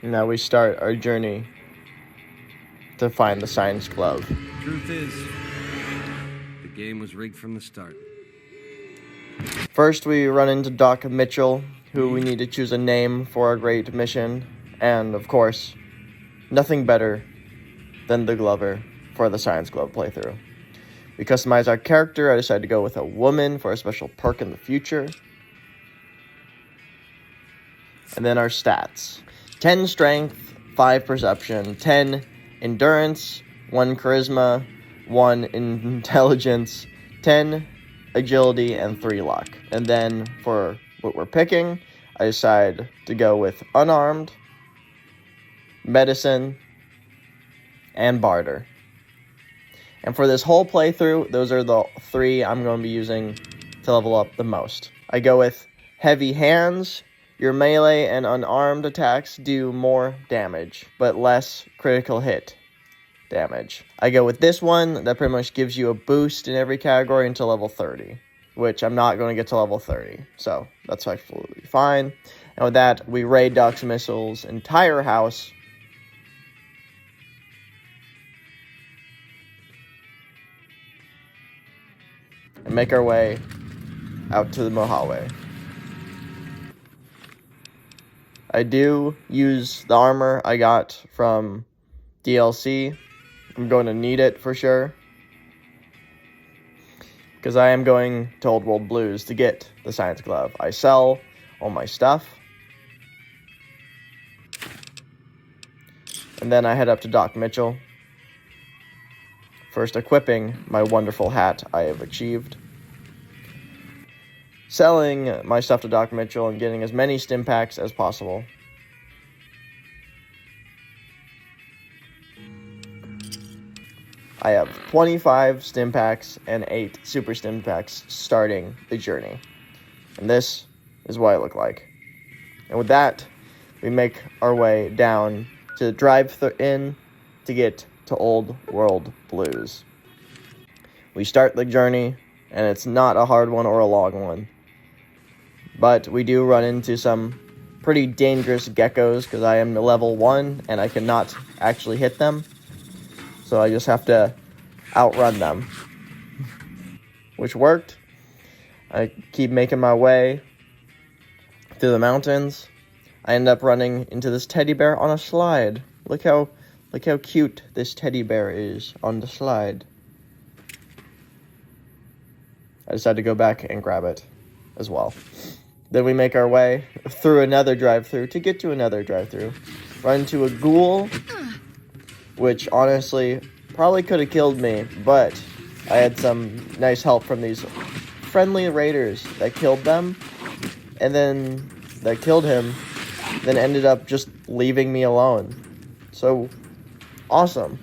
Now we start our journey to find the science glove. Truth is, the game was rigged from the start. First, we run into Doc Mitchell, who we need to choose a name for our great mission, and of course, nothing better than the Glover for the Science Glove playthrough. We customize our character. I decided to go with a woman for a special perk in the future. And then our stats. 10 strength, 5 perception, 10 endurance, 1 charisma, 1 intelligence, 10 agility, and 3 luck. And then for what we're picking, I decide to go with unarmed, medicine, and barter. And for this whole playthrough, those are the 3 I'm going to be using to level up the most. I go with heavy hands. Your melee and unarmed attacks do more damage, but less critical hit damage. I go with this one that pretty much gives you a boost in every category until level 30, which I'm not going to get to level 30, so that's absolutely fine. And with that, we raid Doc Mitchell's entire house. And make our way out to the Mojave. I do use the armor I got from DLC. I'm going to need it for sure, because I am going to Old World Blues to get the Science Glove. I sell all my stuff, and then I head up to Doc Mitchell, first equipping my wonderful hat I have achieved, selling my stuff to Doc Mitchell and getting as many stim packs as possible. I have 25 stim packs and 8 super stim packs starting the journey. And this is what I look like. And with that, we make our way down to drive-in to get to Old World Blues. We start the journey, and it's not a hard one or a long one. But we do run into some pretty dangerous geckos because I am level 1 and I cannot actually hit them. So I just have to outrun them, which worked. I keep making my way through the mountains. I end up running into this teddy bear on a slide. Look how cute this teddy bear is on the slide. I decided to go back and grab it as well. Then we make our way through another drive-thru to get to another drive-thru. Run into a ghoul, which honestly probably could have killed me, but I had some nice help from these friendly raiders that killed them, and then that killed him, then ended up just leaving me alone. So, awesome.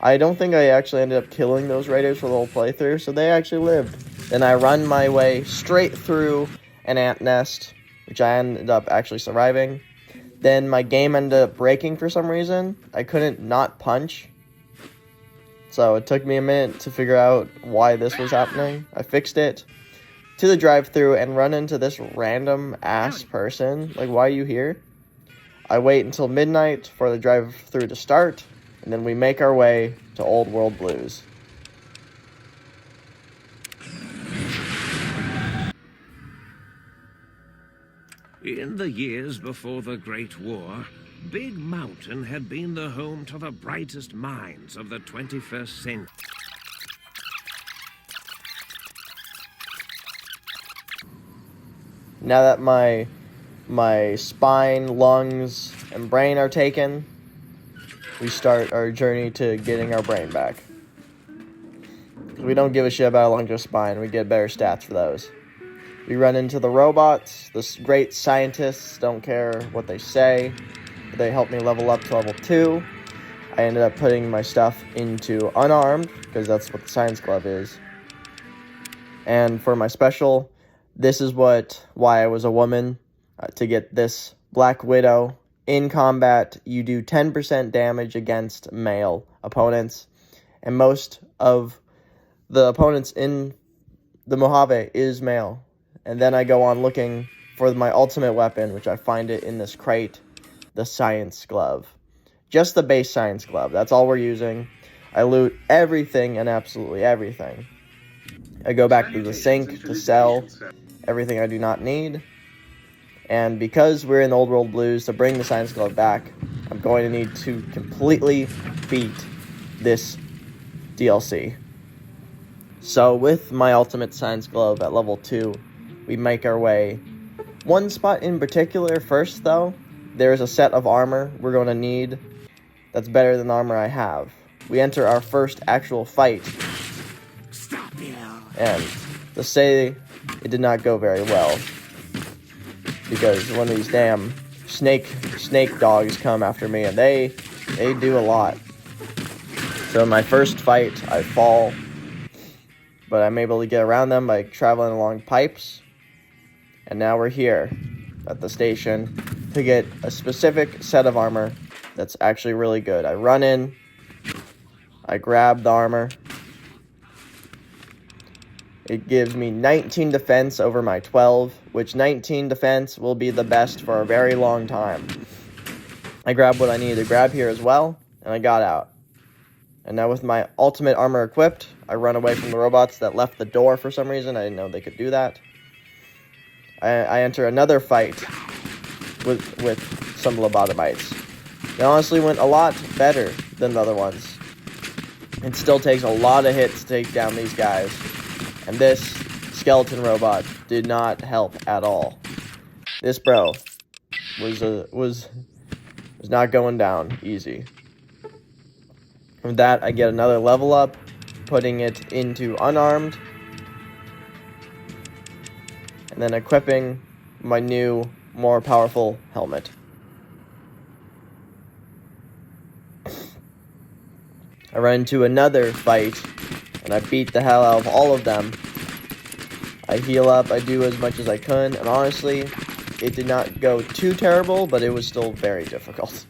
I don't think I actually ended up killing those raiders for the whole playthrough, so they actually lived. Then I run my way straight through an ant nest, which I ended up actually surviving. Then my game ended up breaking for some reason. I couldn't not punch. So it took me a minute to figure out why this was happening. I fixed it to the drive-thru and run into this random ass person. Like, why are you here? I wait until midnight for the drive-thru to start, and then we make our way to Old World Blues. In the years before the Great War, Big Mountain had been the home to the brightest minds of the 21st century. Now that my spine, lungs, and brain are taken, we start our journey to getting our brain back. We don't give a shit about a lung or spine. We get better stats for those. We run into the robots. The great scientists don't care what they say. They helped me level up to level 2. I ended up putting my stuff into unarmed, because that's what the Science Glove is. And for my special, this is why I was a woman, to get this Black Widow. In combat, you do 10% damage against male opponents, and most of the opponents in the Mojave is male. And then I go on looking for my ultimate weapon, which I find it in this crate. the science glove. Just the base science glove. That's all we're using. I loot everything and absolutely everything. I go back to the sink to sell everything I do not need. And because we're in Old World Blues, to bring the science glove back, I'm going to need to completely beat this DLC. So with my ultimate science glove at level 2, we make our way. One spot in particular first, though, there is a set of armor we're going to need that's better than the armor I have. We enter our first actual fight. And to say it did not go very well, because one of these damn snake dogs come after me, and they do a lot. So in my first fight, I fall, but I'm able to get around them by traveling along pipes. And now we're here at the station to get a specific set of armor that's actually really good. I run in, I grab the armor. It gives me 19 defense over my 12, which 19 defense will be the best for a very long time. I grabbed what I needed to grab here as well, and I got out. And now with my ultimate armor equipped, I run away from the robots that left the door for some reason. I didn't know they could do that. I enter another fight with some lobotomites. It honestly went a lot better than the other ones. It still takes a lot of hits to take down these guys. And this skeleton robot did not help at all. This bro was not going down easy. From that, I get another level up, putting it into unarmed, and then equipping my new, more powerful helmet. I run into another fight, and I beat the hell out of all of them. I heal up, I do as much as I could, and honestly, it did not go too terrible, but it was still very difficult.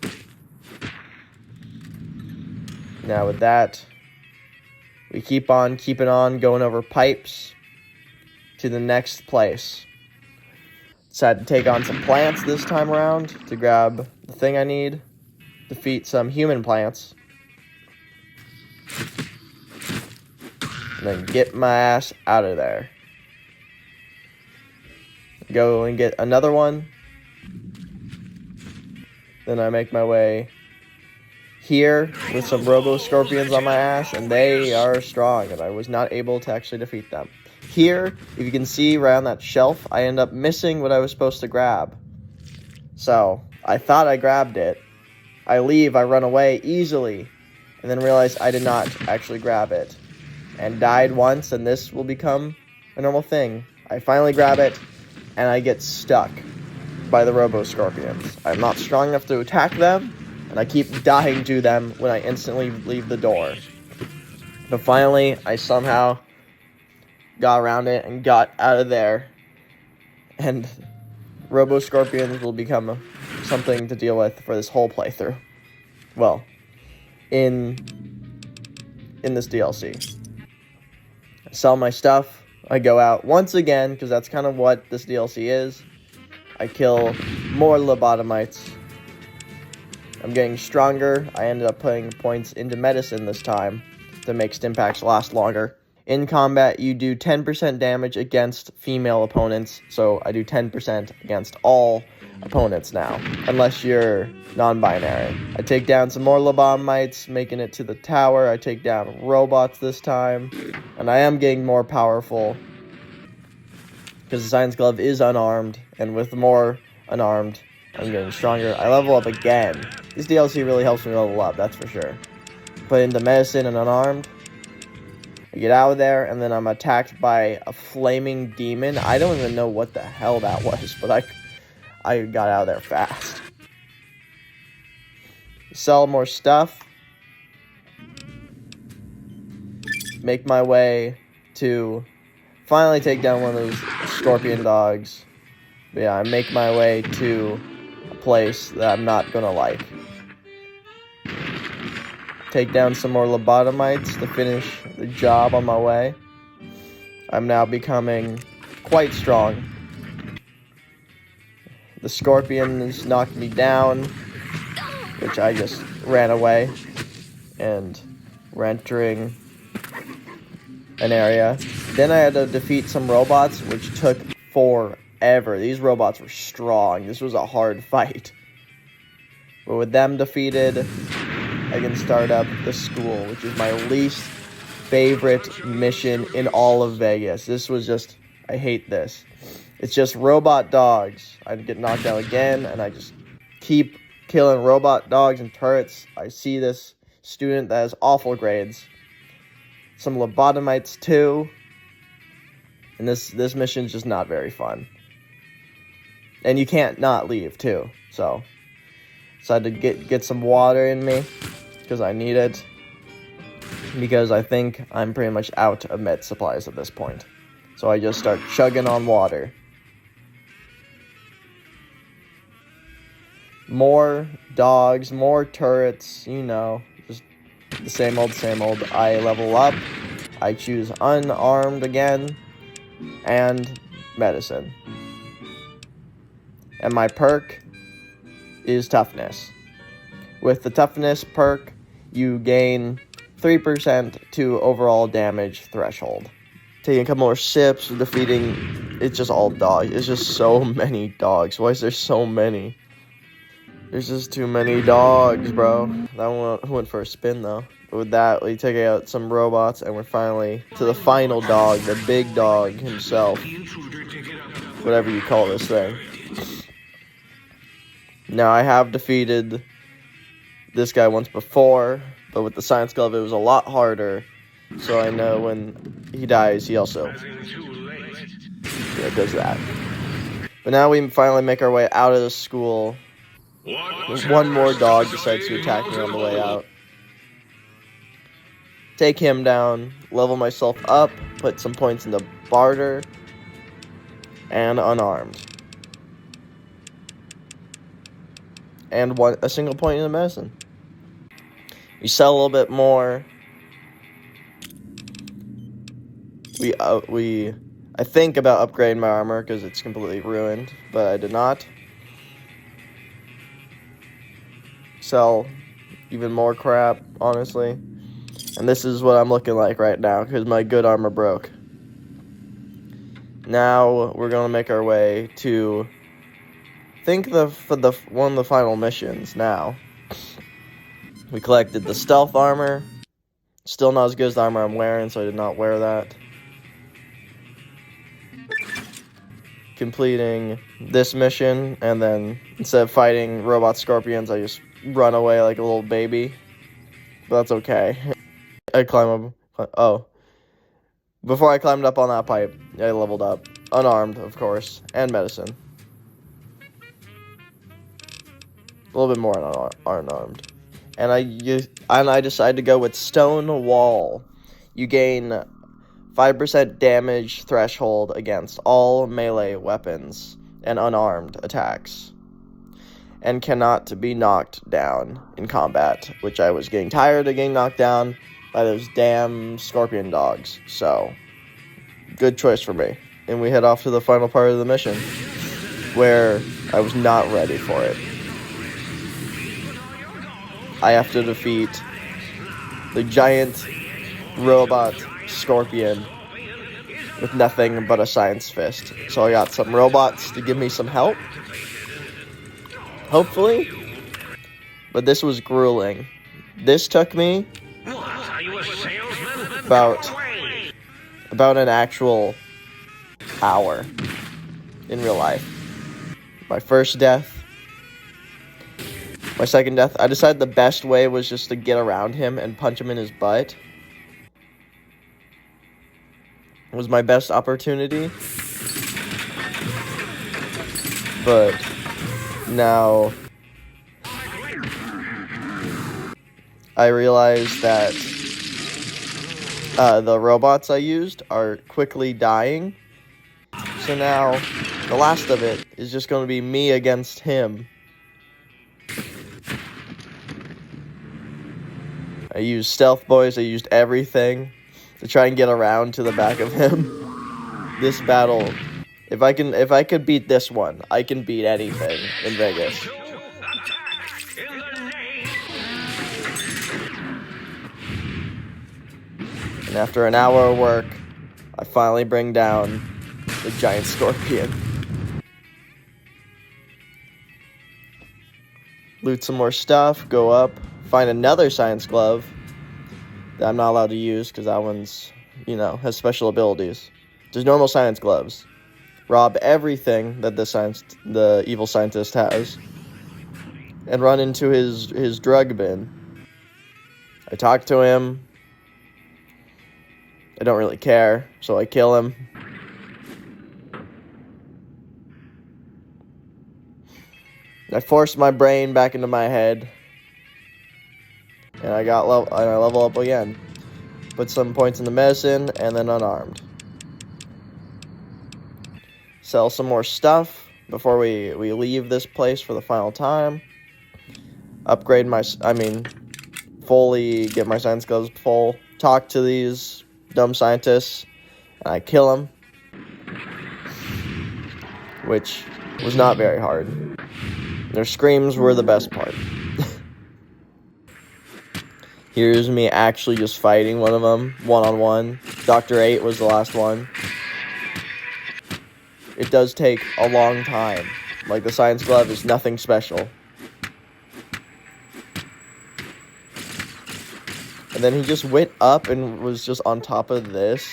Now with that, we keep on keeping on, going over pipes to the next place. Decided to take on some plants this time around to grab the thing I need, defeat some human plants, and then get my ass out of there. Go and get another one. Then I make my way here with some robo-scorpions on my ass, and they are strong, and I was not able to actually defeat them. Here, if you can see around that shelf, I end up missing what I was supposed to grab. So, I thought I grabbed it. I leave, I run away easily, and then realize I did not actually grab it. And died once, and this will become a normal thing. I finally grab it, and I get stuck by the robo-scorpions. I'm not strong enough to attack them, and I keep dying to them when I instantly leave the door. But finally, I somehow got around it and got out of there. And robo-scorpions will become something to deal with for this whole playthrough. Well, in this DLC. I sell my stuff. I go out once again, because that's kind of what this DLC is. I kill more lobotomites. I'm getting stronger. I ended up putting points into medicine this time to make stimpaks last longer. In combat, you do 10% damage against female opponents, so I do 10% against all opponents now, unless you're non-binary. I take down some more lobotomites, making it to the tower. I take down robots this time, and I am getting more powerful, because the Science Glove is unarmed, and with more unarmed, I'm getting stronger. I level up again. This DLC really helps me level up, that's for sure. Put into medicine and unarmed. I get out of there, and then I'm attacked by a flaming demon. I don't even know what the hell that was, but I got out of there fast. Sell more stuff. Make my way to finally take down one of those scorpion dogs. But yeah, I make my way to a place that I'm not gonna like. Take down some more lobotomites to finish the job on my way. I'm now becoming quite strong. The scorpions knocked me down. which I just ran away, and we're entering an area. Then I had to defeat some robots, which took forever. These robots were strong. This was a hard fight. But with them defeated, I can start up the school, which is my least favorite mission in all of Vegas. This was just, I hate this. It's just robot dogs. I get knocked out again, and I just keep killing robot dogs and turrets. I see this student that has awful grades. Some lobotomites too. And this mission's just not very fun. And you can't not leave too. So I had to get some water in me because I need it. Because I think I'm pretty much out of med supplies at this point. So I just start chugging on water. More dogs, more turrets, you know, just the same old, same old. I level up, I choose unarmed again, and medicine. And my perk is toughness. With the toughness perk, you gain 3% to overall damage threshold. Taking a couple more sips, defeating, it's just all dogs. It's just so many dogs. Why is there so many? There's just too many dogs, bro. That one went for a spin, though. But with that, we take out some robots, and we're finally to the final dog, the big dog himself. Whatever you call this thing. Now, I have defeated this guy once before, but with the science glove, it was a lot harder. So I know when he dies, he also does that. But now we finally make our way out of the school. One more dog decides to attack me on the way out. Take him down, level myself up, put some points into barter, and unarmed. And a single point into medicine. You sell a little bit more. I think about upgrading my armor because it's completely ruined, but I did not. Sell even more crap, honestly. And this is what I'm looking like right now because my good armor broke. Now we're gonna make our way to one of the final missions. Now we collected the stealth armor. Still not as good as the armor I'm wearing, so I did not wear that. Completing this mission, and then instead of fighting robot scorpions, I just run away like a little baby. But that's okay. I climb up. Oh. Before I climbed up on that pipe, I leveled up. Unarmed, of course, and medicine. A little bit more unarmed. And I decided to go with Stone Wall. You gain 5% damage threshold against all melee weapons and unarmed attacks. And cannot be knocked down in combat, which I was getting tired of getting knocked down by those damn scorpion dogs. So, good choice for me. And we head off to the final part of the mission, where I was not ready for it. I have to defeat the giant robot scorpion with nothing but a science fist. So I got some robots to give me some help. Hopefully. But this was grueling. This took me about an actual hour in real life. My first death. My second death, I decided the best way was just to get around him and punch him in his butt. It was my best opportunity. But now I realized that the robots I used are quickly dying. So now the last of it is just going to be me against him. I used stealth boys, I used everything to try and get around to the back of him. This battle, if I could beat this one, I can beat anything in Vegas. And after an hour of work, I finally bring down the giant scorpion. Loot some more stuff, go up, find another science glove that I'm not allowed to use because that one's, has special abilities. There's normal science gloves. Rob everything that the evil scientist has, and run into his drug bin. I talk to him. I don't really care, so I kill him. I forced my brain back into my head, and I level up again. Put some points in the medicine, and then unarmed. Sell some more stuff before we leave this place for the final time. Upgrade fully get my science skills full. Talk to these dumb scientists, and I kill them, which was not very hard. Their screams were the best part. Here's me actually just fighting one of them, one-on-one. Dr. 8 was the last one. It does take a long time. Like, the science glove is nothing special. And then he just went up and was just on top of this.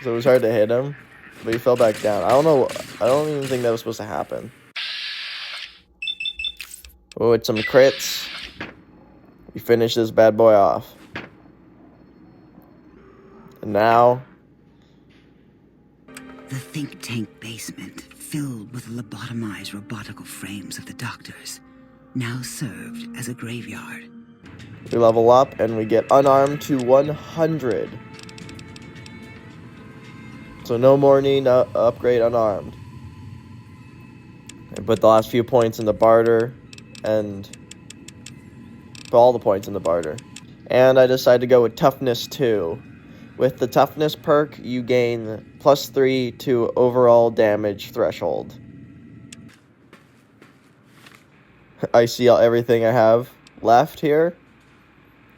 So it was hard to hit him. But he fell back down. I don't even think that was supposed to happen. Oh, it's some crits. We finish this bad boy off. And now... The think tank basement, filled with the lobotomized robotical frames of the doctors, now served as a graveyard. We level up and we get unarmed to 100. So no more need to upgrade unarmed. I put the last few points in the barter and put all the points in the barter. And I decided to go with toughness 2. With the toughness perk, you gain +3 to overall damage threshold. I see everything I have left here,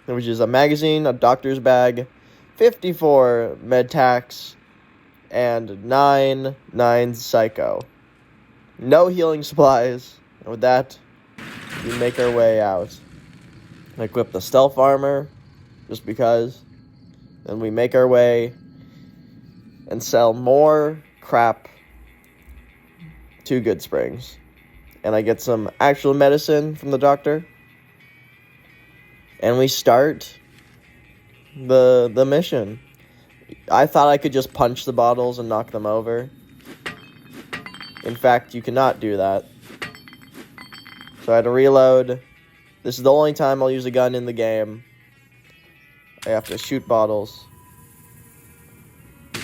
which is a magazine, a doctor's bag, 54 med tax, and 9 psycho. No healing supplies. And with that, we make our way out. I equip the stealth armor, just because. Then we make our way and sell more crap to Goodsprings. And I get some actual medicine from the doctor. And we start the mission. I thought I could just punch the bottles and knock them over. In fact, you cannot do that. So I had to reload. This is the only time I'll use a gun in the game. I have to shoot bottles.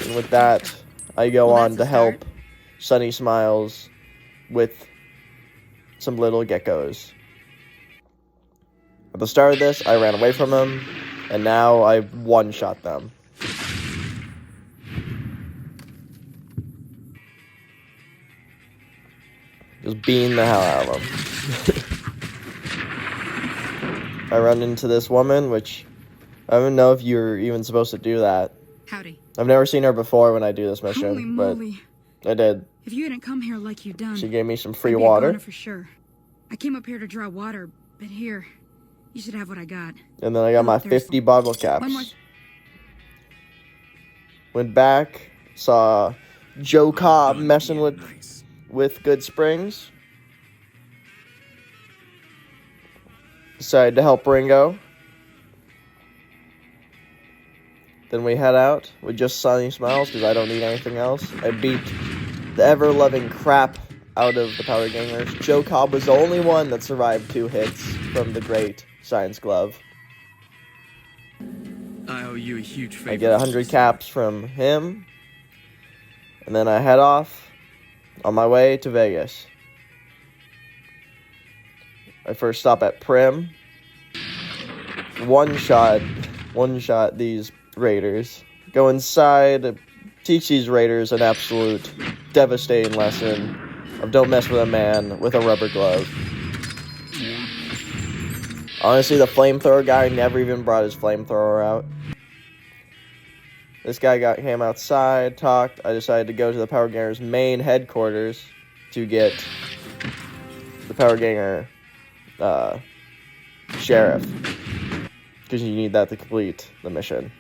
And with that, I go on to help Sunny Smiles with some little geckos. At the start of this, I ran away from him, and now I one-shot them. Just beating the hell out of them. I run into this woman, which I don't know if you're even supposed to do that. Howdy. I've never seen her before when I do this mission, Holy moly. but I did. If you hadn't come here like you done, She gave me some free I'd be water. a goner for sure. I came up here to draw water, but here, you should have what I got. And then I got my 50 bottle caps. One more. Went back, saw Joe Cobb messing with Goodsprings. Decided to help Ringo. Then we head out with just Sunny Smiles because I don't need anything else. I beat the ever-loving crap out of the Powder Gangers. Joe Cobb was the only one that survived 2 hits from the great Science Glove. I owe you a huge favor. I get 100 caps from him. And then I head off on my way to Vegas. I first stop at Primm. One shot these raiders. Go inside, teach these raiders an absolute devastating lesson of don't mess with a man with a rubber glove. Honestly, the flamethrower guy never even brought his flamethrower out. This guy came outside, talked. I decided to go to the Power Gangers' main headquarters to get the Power Ganger sheriff, because you need that to complete the mission.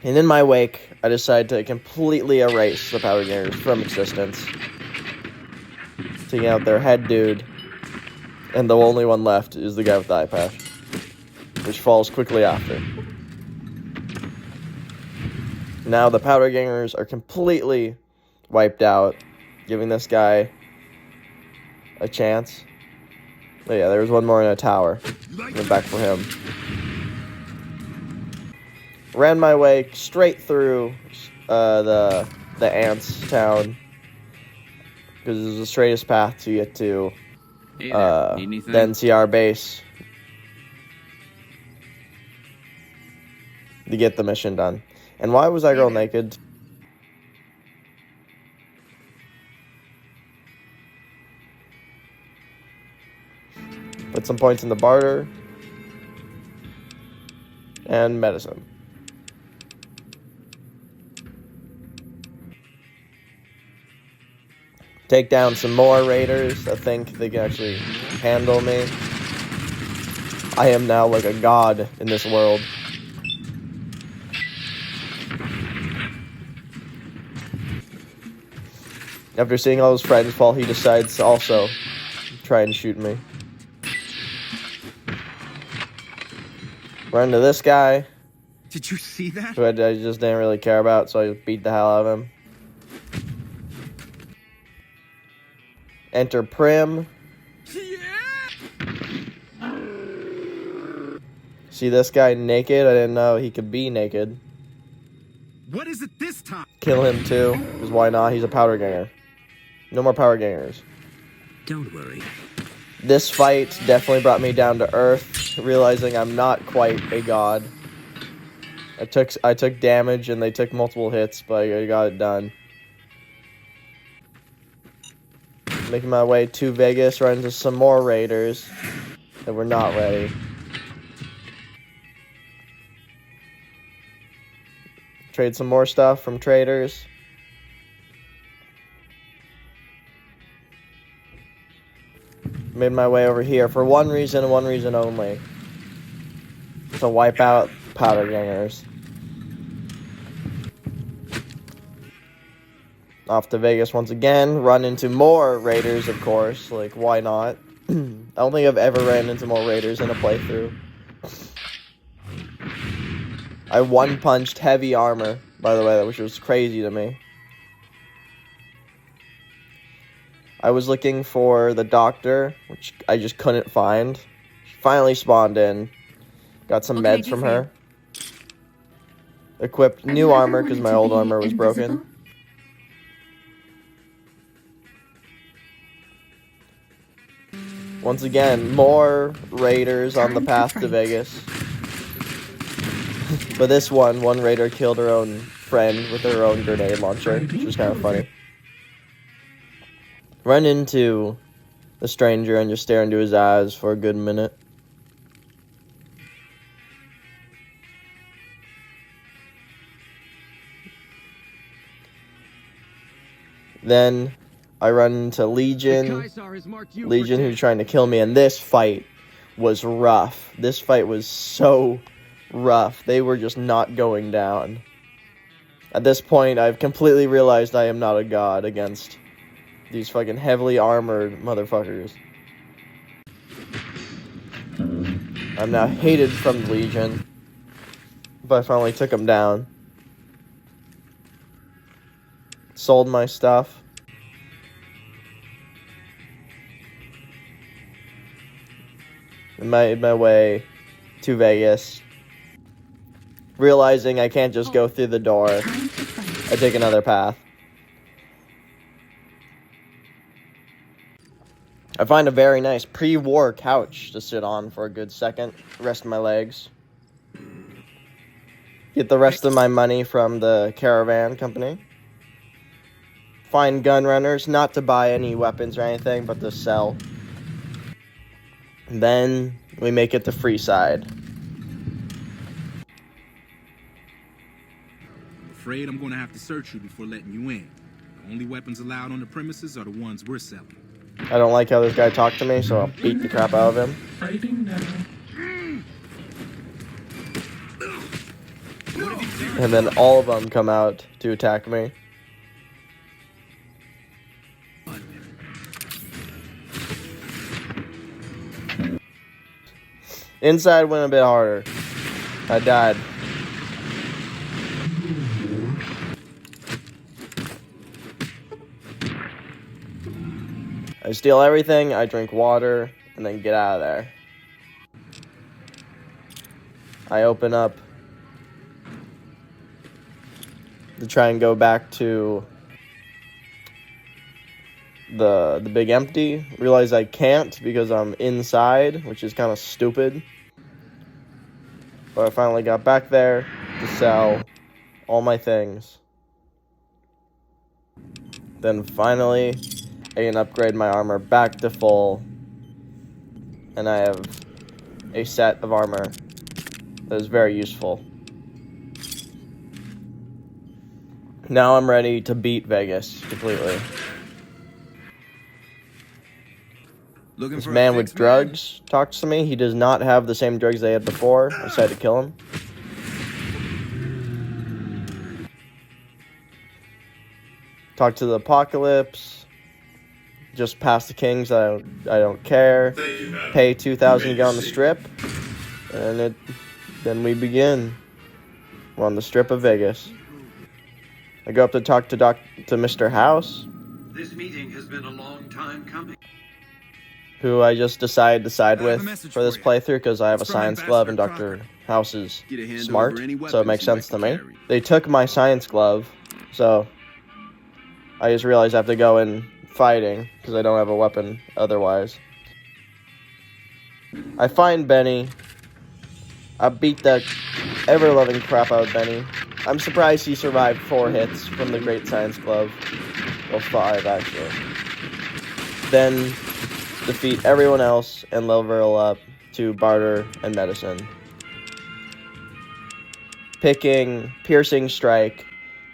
And in my wake, I decided to completely erase the Power Gangers from existence, taking out their head dude, and the only one left is the guy with the eye patch, which falls quickly after. Now the Powder Gangers are completely wiped out, giving this guy a chance. But yeah, there was one more in a tower. Went back for him. Ran my way straight through the ants town, because it was the straightest path to get to Hey there, need anything? the NCR base to get the mission done. And why was that girl naked? Put some points in the barter. And medicine. Take down some more raiders. I think they can actually handle me. I am now like a god in this world. After seeing all his friends fall, he decides to also try and shoot me. Run to this guy, Did you see that? who I just didn't really care about, so I just beat the hell out of him. Enter Primm. See this guy naked? I didn't know he could be naked. What is it this time? Kill him too, because why not? He's a powder ganger. No more power gangers. Don't worry. This fight definitely brought me down to earth, realizing I'm not quite a god. I took damage and they took multiple hits, but I got it done. Making my way to Vegas, run into some more raiders that were not ready. Trade some more stuff from traders. Made my way over here for one reason and one reason only. To wipe out powder gangers. Off to Vegas once again. Run into more raiders, of course. Like, why not? I don't think I've ever ran into more raiders in a playthrough. I one-punched heavy armor, by the way, which was crazy to me. I was looking for the doctor, which I just couldn't find. She finally spawned in. Got some meds from her. Equipped new armor because my old armor was broken. Once again, more raiders on the path to Vegas. But this one raider killed her own friend with her own grenade launcher, which was kind of funny. Run into the stranger and just stare into his eyes for a good minute. Then I run into Legion. Legion, who's trying to kill me, and this fight was rough. This fight was so rough. They were just not going down. At this point, I've completely realized I am not a god against these fucking heavily armored motherfuckers. I'm now hated from Legion, but I finally took them down. Sold my stuff. Made my way to Vegas. Realizing I can't just go through the door, I take another path. I find a very nice pre-war couch to sit on for a good second. Rest my legs. Get the rest of my money from the caravan company. Find gun runners, not to buy any weapons or anything, but to sell. Then we make it to Freeside. afraid I'm gonna have to search you before letting you in. The only weapons allowed on the premises are the ones we're selling. I don't like how this guy talked to me, so I'll beat the crap out of him. Fighting now. And then all of them come out to attack me. Inside went a bit harder. I died. I steal everything, I drink water, and then get out of there. I open up to try and go back to the big empty. Realize I can't because I'm inside, which is kind of stupid. But I finally got back there to sell all my things. Then finally, I can upgrade my armor back to full. And I have a set of armor that is very useful. Now I'm ready to beat Vegas completely. Looking This for a man fix, with drugs talks to me. He does not have the same drugs they had before. I decided to kill him. Talk to the Apocalypse. Just past the Kings. I don't care. Pay $2,000 to get on the strip, and then we begin. We're on the strip of Vegas. I go up to talk to Mr. House. This meeting has been a long time coming. Who I just decided to side I have a with message for this for you. playthrough because I have a It's from science glove and Ambassador Dr. House is Get a hand smart, over any so it weapons makes you sense to might me. carry. They took my science glove, so I just realized I have to go in fighting because I don't have a weapon otherwise. I find Benny. I beat the ever-loving crap out of Benny. I'm surprised he survived 4 hits from the Great Science Glove. Well, 5, actually. Then defeat everyone else and level up to barter and medicine. Picking Piercing Strike.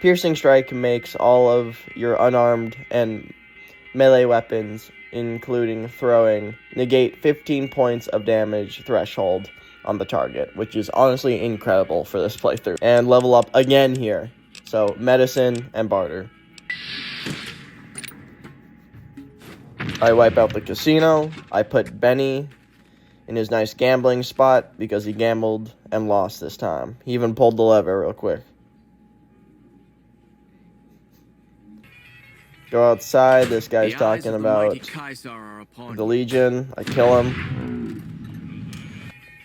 Piercing Strike makes all of your unarmed and melee weapons, including throwing, negate 15 points of damage threshold on the target, which is honestly incredible for this playthrough. And level up again here. So, medicine and barter. I wipe out the casino. I put Benny in his nice gambling spot because he gambled and lost this time. He even pulled the lever real quick. Go outside. This guy's talking about the Legion. I kill him.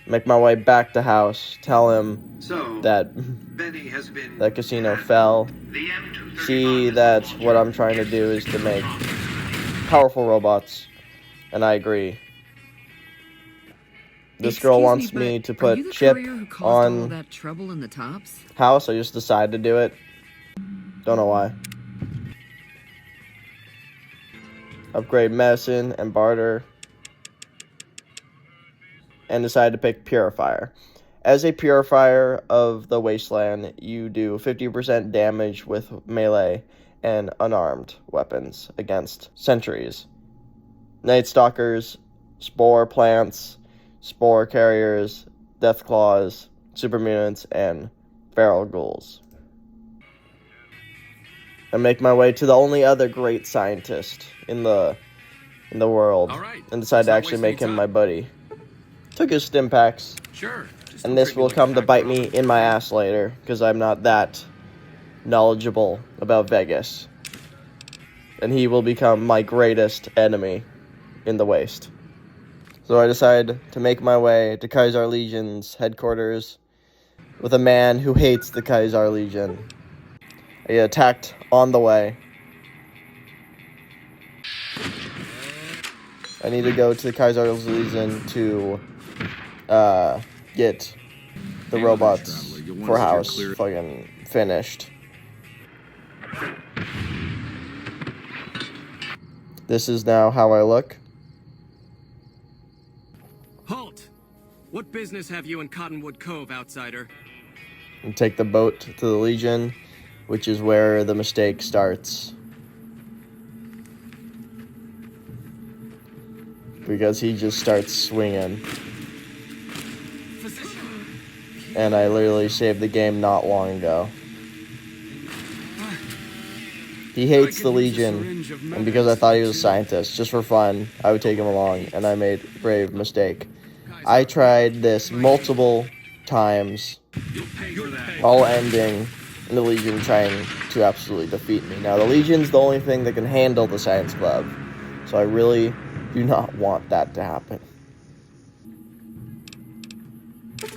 Make my way back to house. Tell him that that casino fell. See that what I'm trying to do is to make powerful robots, and I agree. This girl wants me to put chip on all that trouble in the tops? house. I just decided to do it. Don't know why. Upgrade medicine and barter. And decided to pick Purifier. As a Purifier of the Wasteland, you do 50% damage with melee and unarmed weapons against sentries, Night Stalkers, Spore Plants, Spore Carriers, Death Claws, Super Mutants, and Feral Ghouls. I make my way to the only other great scientist in the world, and decide to actually make him my buddy. Took his stim packs, and this will come to bite me in my ass later, because I'm not that knowledgeable about Vegas. And he will become my greatest enemy in the Waste. So I decide to make my way to Kaiser Legion's headquarters with a man who hates the Kaiser Legion. I get attacked on the way. I need to go to the Kaiser Legion to get the robots for house fucking finished. This is now how I look. Halt! What business have you in Cottonwood Cove, outsider? And take the boat to the Legion which is where the mistake starts. Because he just starts swinging. And I literally saved the game not long ago. He hates the Legion, and because I thought he was a scientist, just for fun, I would take him along, and I made a grave mistake. I tried this multiple times, all ending in the Legion trying to absolutely defeat me. Now, the Legion's the only thing that can handle the Science Club, so I really do not want that to happen.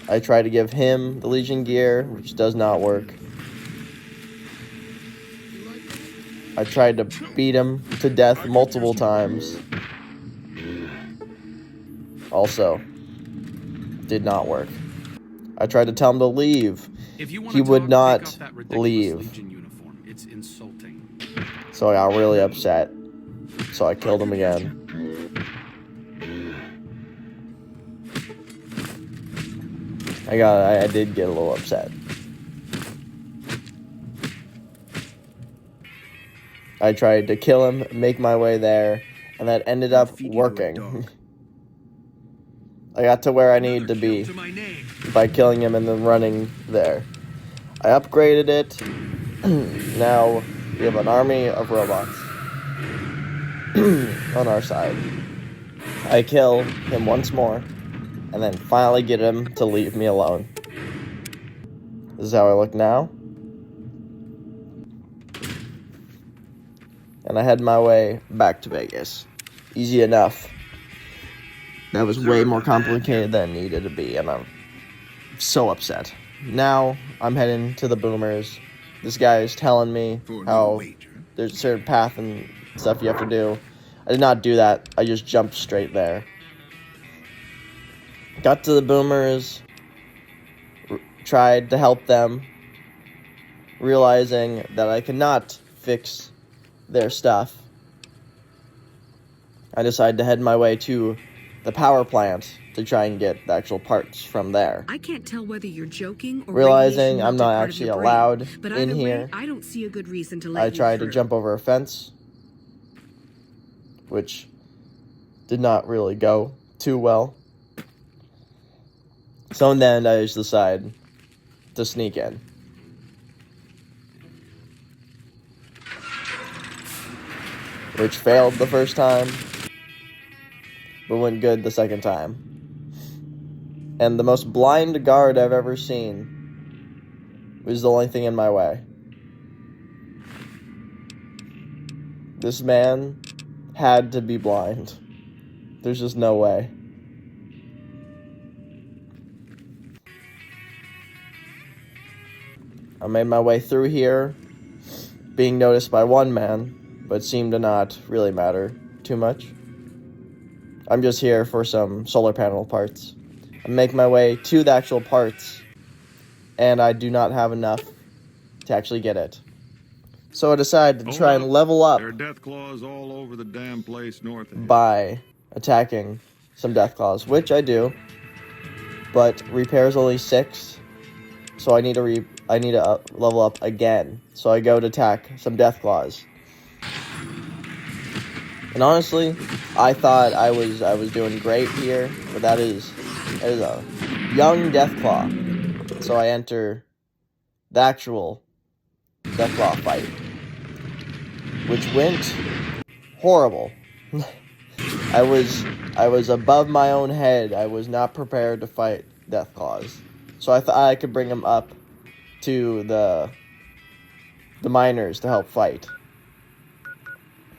I try to give him the Legion gear, which does not work. I tried to beat him to death multiple times. Also, did not work. I tried to tell him to leave. He would not leave. It's insulting. So I got really upset. So I killed him again. I did get a little upset. I tried to kill him, make my way there, and that ended up working. I got to where I needed to be by killing him and then running there. I upgraded it. Now we have an army of robots on our side. I kill him once more, and then finally get him to leave me alone. This is how I look now. And I head my way back to Vegas. Easy enough. That was way more complicated than it needed to be, and I'm so upset. Now, I'm heading to the Boomers. This guy is telling me how there's a certain path and stuff you have to do. I did not do that. I just jumped straight there. Got to the Boomers. Tried to help them. Realizing that I could not fix their stuff. I decided to head my way to the power plant to try and get the actual parts from there. I can't tell whether you're joking or realizing I'm not actually allowed but in here. I don't see a good reason to let I tried to jump over a fence, which did not really go too well. So in the end, I just decided to sneak in. Which failed the first time, but went good the second time. And the most blind guard I've ever seen was the only thing in my way. This man had to be blind. There's just no way. I made my way through here, being noticed by one man, but seemed to not really matter too much. I'm just here for some solar panel parts. I make my way to the actual parts, and I do not have enough to actually get it. So I decided to try and level up There are death claws all over the damn place north of here. by attacking some death claws, which I do, but repair is only 6, so I need to level up again. So I go to attack some death claws. And honestly, I thought I was doing great here, but that is a young Deathclaw. So I enter the actual Deathclaw fight, which went horrible. I was above my own head. I was not prepared to fight Deathclaws, so I thought I could bring them up to the miners to help fight.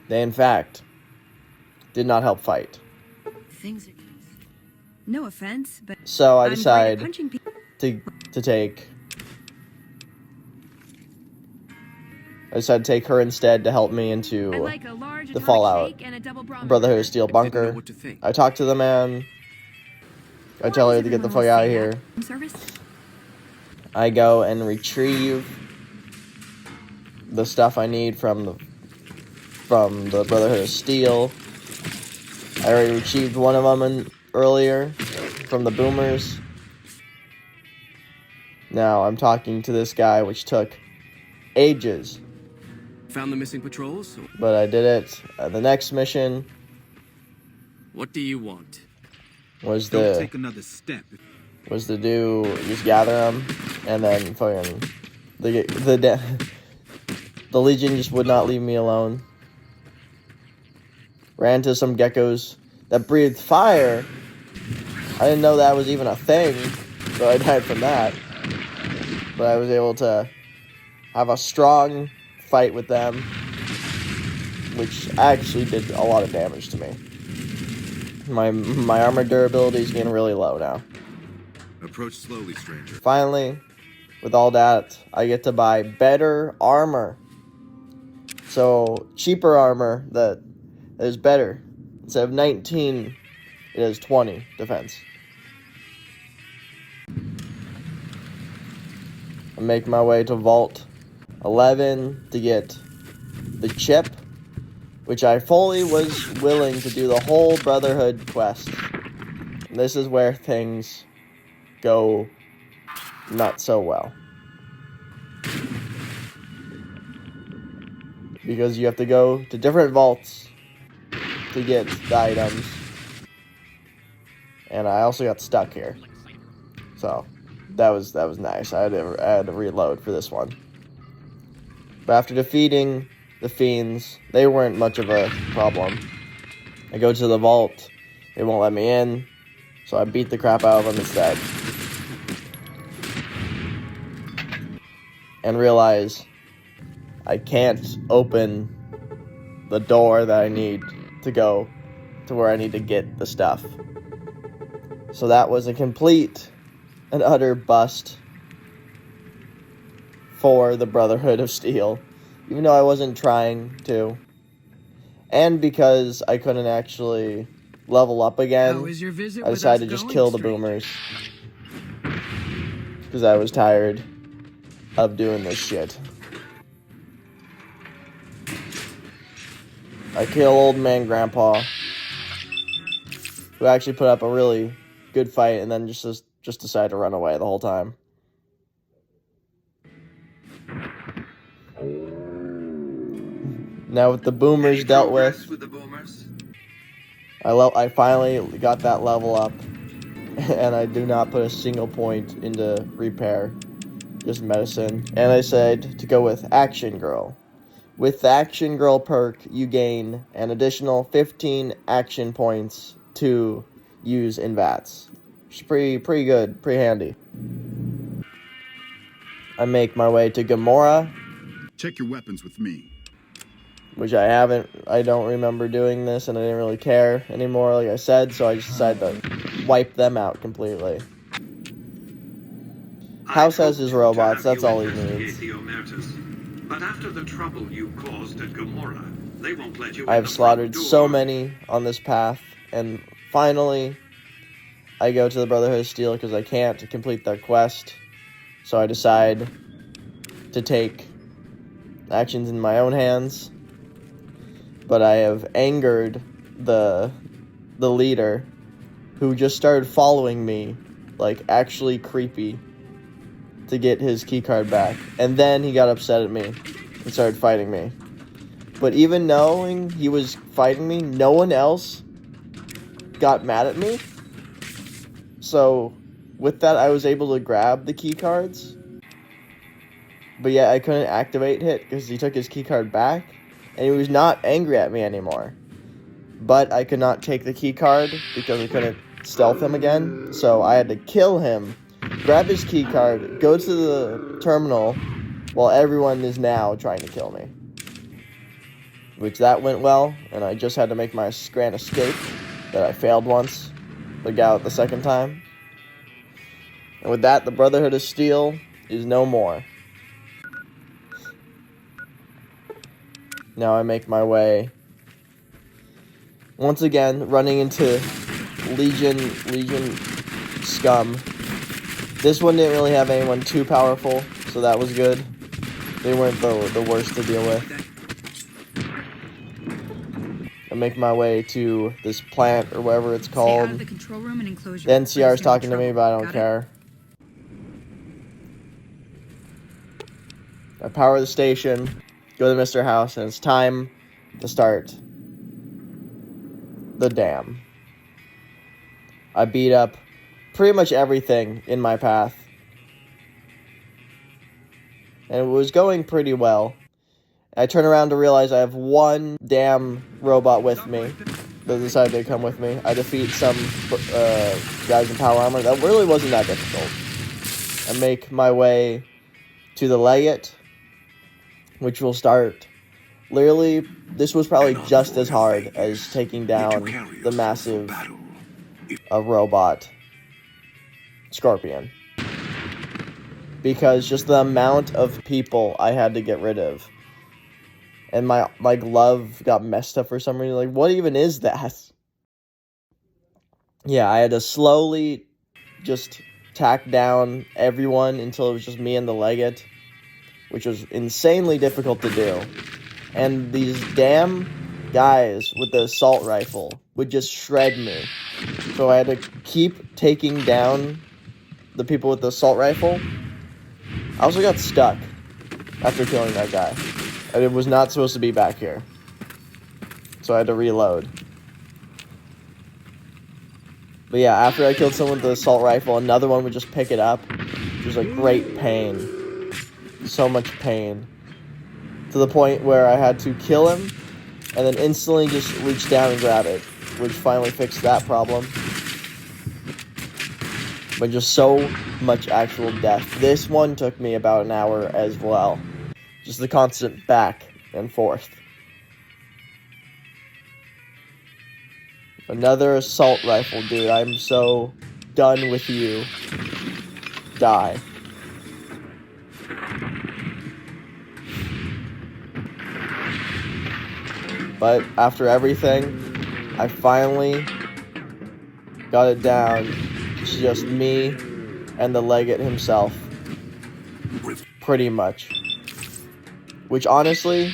They, in fact, did not help fight. Things are... No offense, but So I decide to take her instead to help me into the Fallout Brotherhood of Steel bunker. I talk to the man. I tell her to get the fuck out of here. I go and retrieve the stuff I need from the Brotherhood of Steel. I already retrieved one of them earlier from the Boomers. Now I'm talking to this guy, which took ages. Found the missing patrols? But I did it. The next mission What do you want? was Don't take another step. to do just gather them, and then fucking the Legion just would not leave me alone. Ran into some geckos that breathed fire. I didn't know that was even a thing, so I died from that. But I was able to have a strong fight with them, which actually did a lot of damage to me. My armor durability is getting really low now. Approach slowly, stranger. Finally, with all that, I get to buy better armor. So, cheaper armor that is better. Instead of 19, it is 20 defense. I make my way to Vault 11 to get the chip, which I fully was willing to do the whole Brotherhood quest. And this is where things go not so well. Because you have to go to different vaults to get the items. And I also got stuck here. So, that was nice. I had to reload for this one. But after defeating the fiends, they weren't much of a problem. I go to the vault, they won't let me in, so I beat the crap out of them instead. And realize I can't open the door that I need to go to where I need to get the stuff. So that was a complete and utter bust for the Brotherhood of Steel, even though I wasn't trying to. And because I couldn't actually level up again, I decided to just kill the boomers. Because I was tired of doing this shit. I kill old man grandpa, who actually put up a really good fight and then just decided to run away the whole time. Now with the boomers dealt with, I finally got that level up, and I do not put a single point into repair, just medicine. And I said to go with Action Girl. With the Action Girl perk, you gain an additional 15 action points to use in VATS. Which is pretty good, pretty handy. I make my way to Gamora. Check your weapons with me. Which I don't remember doing this, and I didn't really care anymore, like I said, so I just decided to wipe them out completely. House has his robots, that's all he needs. But after the trouble you caused at Gamora, they won't let you. I've slaughtered so many on this path, and finally, I go to the Brotherhood of Steel because I can't complete their quest, so I decide to take actions in my own hands. But I have angered the leader, who just started following me, like actually creepy, to get his keycard back. And then he got upset at me and started fighting me. But even knowing he was fighting me, no one else got mad at me. So with that, I was able to grab the keycards. But yet I couldn't activate it because he took his keycard back. And he was not angry at me anymore. But I could not take the keycard because I couldn't stealth him again. So I had to kill him, grab his keycard, go to the terminal, while everyone is now trying to kill me. Which that went well, and I just had to make my grand escape that I failed once, but got it the second time. And with that, the Brotherhood of Steel is no more. Now I make my way, once again, running into Legion scum. This one didn't really have anyone too powerful, so that was good. They weren't the worst to deal with. I make my way to this plant, or whatever it's called. Stay out of the control room and enclosure. The NCR's talking to me, but I don't care. I power the station, go to Mr. House, and it's time to start the dam. I beat up pretty much everything in my path. And it was going pretty well. I turn around to realize I have one damn robot with me that decided to come with me. I defeat some guys in power armor. That really wasn't that difficult. I make my way to the Legate, which will start. Literally, this was probably just as hard as taking down the massive robot Scorpion. Because just the amount of people I had to get rid of. And my glove got messed up for some reason. Like, what even is that? Yeah, I had to slowly just tack down everyone until it was just me and the Legate, which was insanely difficult to do. And these damn guys with the assault rifle would just shred me. So I had to keep taking down the people with the assault rifle. I also got stuck after killing that guy. And it was not supposed to be back here. So I had to reload. But yeah, after I killed someone with the assault rifle, another one would just pick it up. It was a great pain. So much pain. To the point where I had to kill him and then instantly just reach down and grab it, which finally fixed that problem. But just so much actual death. This one took me about an hour as well. Just the constant back and forth. Another assault rifle, dude. I'm so done with you. Die. But after everything, I finally got it down. It's just me and the Legate himself. Pretty much. Which honestly,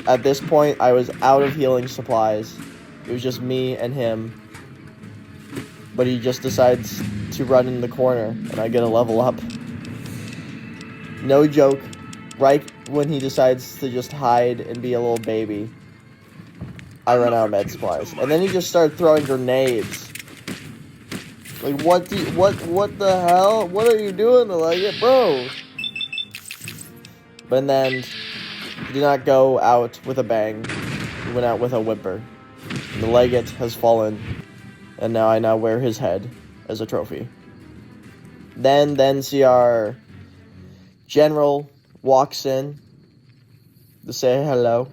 at this point, I was out of healing supplies. It was just me and him. But he just decides to run in the corner, and I get a level up. No joke, right when he decides to just hide and be a little baby, I run out of med supplies. And then he just started throwing grenades. Like, what the hell? What are you doing to Legate, bro? But then, he did not go out with a bang. He went out with a whimper. And the Legate has fallen. And now I now wear his head as a trophy. Then see our general walks in to say hello.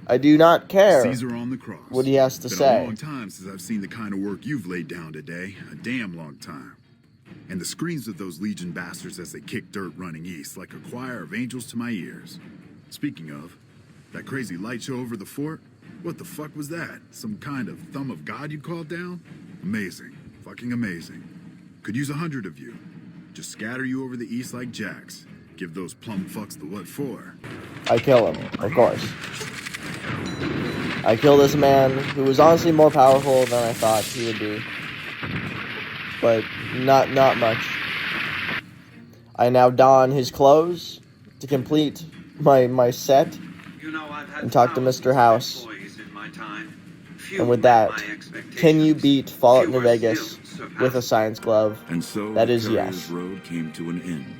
I do not care Caesar on the cross. what he has to Been say. a long time since I've seen the kind of work you've laid down today. A damn long time. And the screams of those Legion bastards as they kick dirt running east like a choir of angels to my ears. Speaking of, that crazy light show over the fort? What the fuck was that? Some kind of thumb of God you called down? Amazing. Fucking amazing. Could use 100 of you. Just scatter you over the east like jacks. Give those plum fucks the what for. I kill him, of course. I kill this man who was honestly more powerful than I thought he would be. But not much. I now don his clothes to complete my set and talk to Mr. House. And with that, can you beat Fallout New Vegas with a science glove? And so That is the yes. road came to an end.